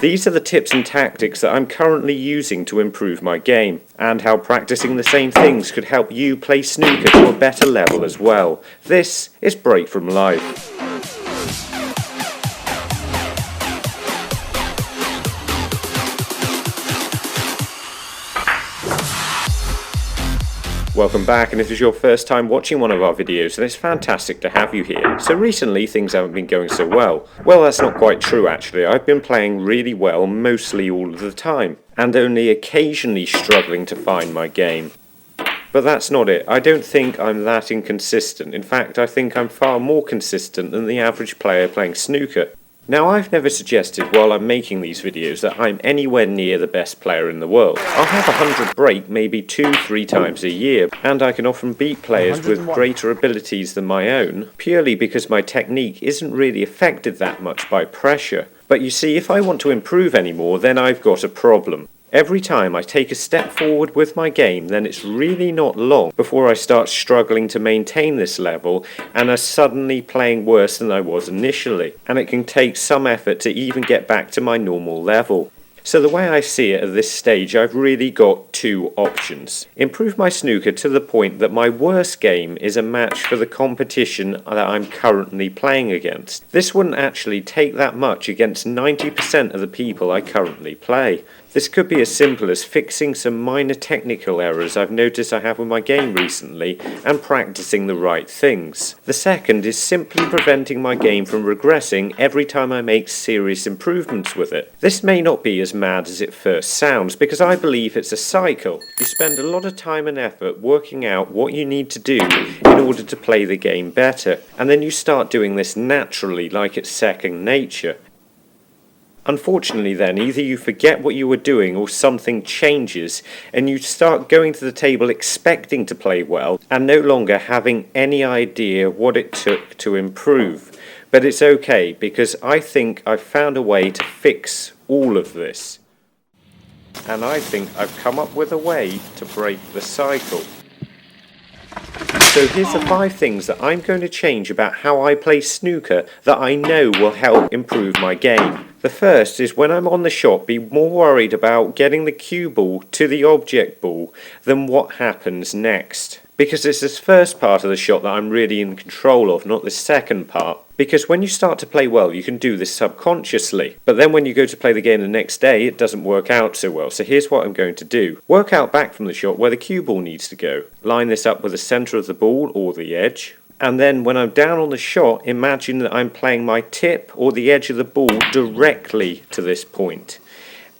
These are the tips and tactics that I'm currently using to improve my game, and how practicing the same things could help you play snooker to a better level as well. This is Break From Life. Welcome back, and if this is your first time watching one of our videos, then it's fantastic to have you here. So recently things haven't been going so well. Well, that's not quite true actually. I've been playing really well mostly all of the time, and only occasionally struggling to find my game. But that's not it. I don't think I'm that inconsistent. In fact, I think I'm far more consistent than the average player playing snooker. Now, I've never suggested while I'm making these videos that I'm anywhere near the best player in the world. I'll have 100 break maybe 2-3 times a year, and I can often beat players with greater abilities than my own, purely because my technique isn't really affected that much by pressure. But you see, if I want to improve anymore, then I've got a problem. Every time I take a step forward with my game, then it's really not long before I start struggling to maintain this level and are suddenly playing worse than I was initially, and it can take some effort to even get back to my normal level. So the way I see it at this stage, I've really got two options. Improve my snooker to the point that my worst game is a match for the competition that I'm currently playing against. This wouldn't actually take that much against 90% of the people I currently play. This could be as simple as fixing some minor technical errors I've noticed I have with my game recently and practicing the right things. The second is simply preventing my game from regressing every time I make serious improvements with it. This may not be as mad as it first sounds, because I believe it's a cycle. You spend a lot of time and effort working out what you need to do in order to play the game better, and then you start doing this naturally like it's second nature. Unfortunately then, either you forget what you were doing or something changes and you start going to the table expecting to play well and no longer having any idea what it took to improve. But it's okay, because I think I've found a way to fix all of this. And I think I've come up with a way to break the cycle. So here's the 5 things that I'm going to change about how I play snooker that I know will help improve my game. The first is, when I'm on the shot, be more worried about getting the cue ball to the object ball than what happens next. Because it's this first part of the shot that I'm really in control of, not the second part. Because when you start to play well, you can do this subconsciously. But then when you go to play the game the next day, it doesn't work out so well. So here's what I'm going to do. Work out back from the shot where the cue ball needs to go. Line this up with the centre of the ball or the edge. And then when I'm down on the shot, imagine that I'm playing my tip or the edge of the ball directly to this point.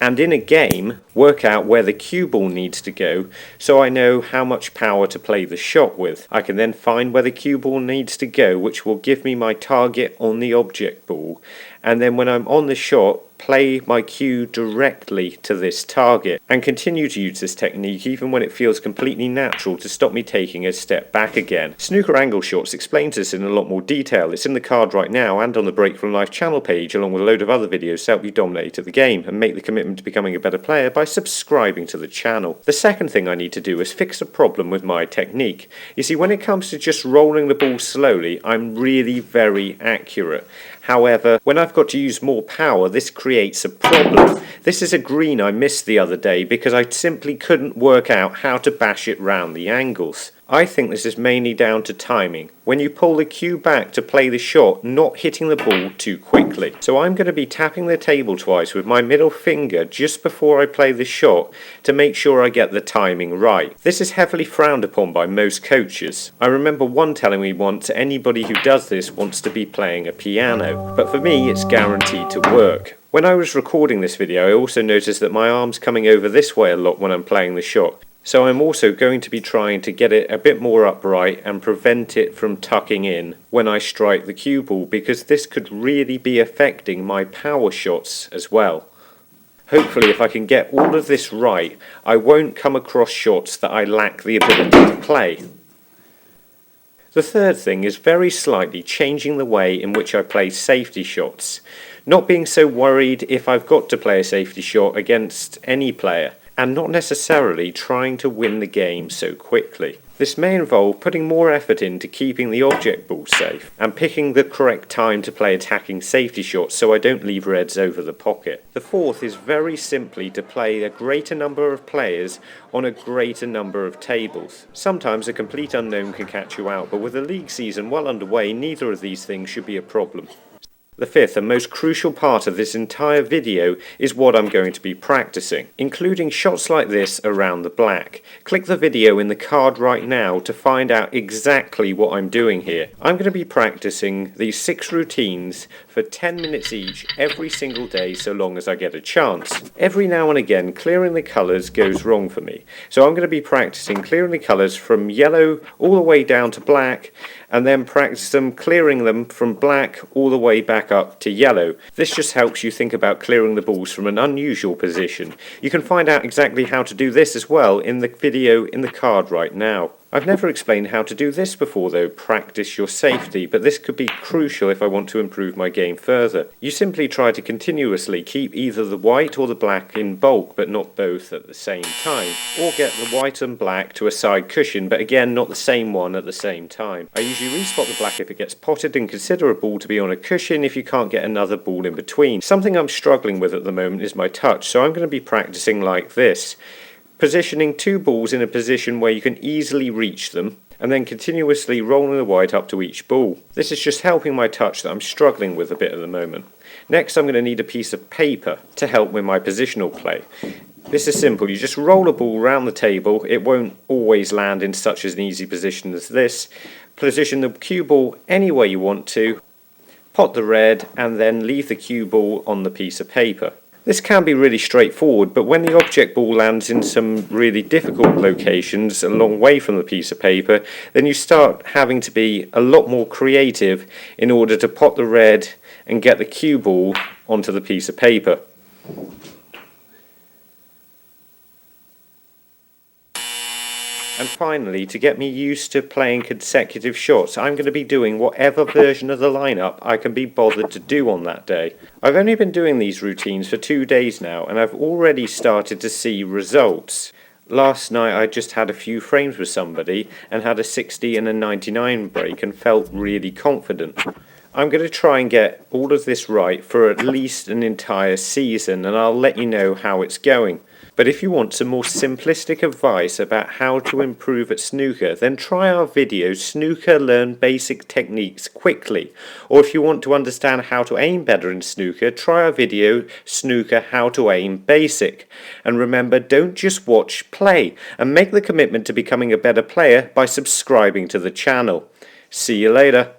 And in a game, work out where the cue ball needs to go so I know how much power to play the shot with. I can then find where the cue ball needs to go, which will give me my target on the object ball. And then when I'm on the shot, play my cue directly to this target and continue to use this technique even when it feels completely natural to stop me taking a step back again. Snooker Angle Shots explains this in a lot more detail. It's in the card right now and on the Break From Life channel page, along with a load of other videos to help you dominate at the game and make the commitment to becoming a better player by subscribing to the channel. The second thing I need to do is fix a problem with my technique. You see, when it comes to just rolling the ball slowly, I'm really very accurate. However, when I've got to use more power, this creates a problem. This is a green I missed the other day because I simply couldn't work out how to bash it round the angles. I think this is mainly down to timing. When you pull the cue back to play the shot, not hitting the ball too quickly. So I'm going to be tapping the table twice with my middle finger just before I play the shot to make sure I get the timing right. This is heavily frowned upon by most coaches. I remember one telling me once anybody who does this wants to be playing a piano. But for me, it's guaranteed to work. When I was recording this video, I also noticed that my arm's coming over this way a lot when I'm playing the shot. So I'm also going to be trying to get it a bit more upright and prevent it from tucking in when I strike the cue ball, because this could really be affecting my power shots as well. Hopefully, if I can get all of this right, I won't come across shots that I lack the ability to play. The third thing is very slightly changing the way in which I play safety shots. Not being so worried if I've got to play a safety shot against any player, and not necessarily trying to win the game so quickly. This may involve putting more effort into keeping the object ball safe and picking the correct time to play attacking safety shots so I don't leave reds over the pocket. The fourth is very simply to play a greater number of players on a greater number of tables. Sometimes a complete unknown can catch you out, but with the league season well underway, neither of these things should be a problem. The fifth and most crucial part of this entire video is what I'm going to be practicing, including shots like this around the black. Click the video in the card right now to find out exactly what I'm doing here. I'm going to be practicing these 6 routines for 10 minutes each every single day so long as I get a chance. Every now and again clearing the colours goes wrong for me, so I'm going to be practicing clearing the colours from yellow all the way down to black, and then practice them clearing them from black all the way back up to yellow. This just helps you think about clearing the balls from an unusual position. You can find out exactly how to do this as well in the video in the card right now. I've never explained how to do this before though, practice your safety, but this could be crucial if I want to improve my game further. You simply try to continuously keep either the white or the black in bulk, but not both at the same time. Or get the white and black to a side cushion, but again not the same one at the same time. I usually respot the black if it gets potted and consider a ball to be on a cushion if you can't get another ball in between. Something I'm struggling with at the moment is my touch, so I'm going to be practicing like this. Positioning 2 balls in a position where you can easily reach them, and then continuously rolling the white up to each ball. This is just helping my touch that I'm struggling with a bit at the moment. Next I'm going to need a piece of paper to help with my positional play. This is simple, you just roll a ball around the table, it won't always land in such an easy position as this. Position the cue ball any way you want to, pot the red, and then leave the cue ball on the piece of paper. This can be really straightforward, but when the object ball lands in some really difficult locations a long way from the piece of paper, then you start having to be a lot more creative in order to pot the red and get the cue ball onto the piece of paper. And finally, to get me used to playing consecutive shots, I'm going to be doing whatever version of the lineup I can be bothered to do on that day. I've only been doing these routines for 2 days now, and I've already started to see results. Last night I just had a few frames with somebody and had a 60 and a 99 break and felt really confident. I'm going to try and get all of this right for at least an entire season, and I'll let you know how it's going. But if you want some more simplistic advice about how to improve at snooker, then try our video Snooker Learn Basic Techniques Quickly. Or if you want to understand how to aim better in snooker, try our video Snooker How to Aim Basic. And remember, don't just watch, play, and make the commitment to becoming a better player by subscribing to the channel. See you later.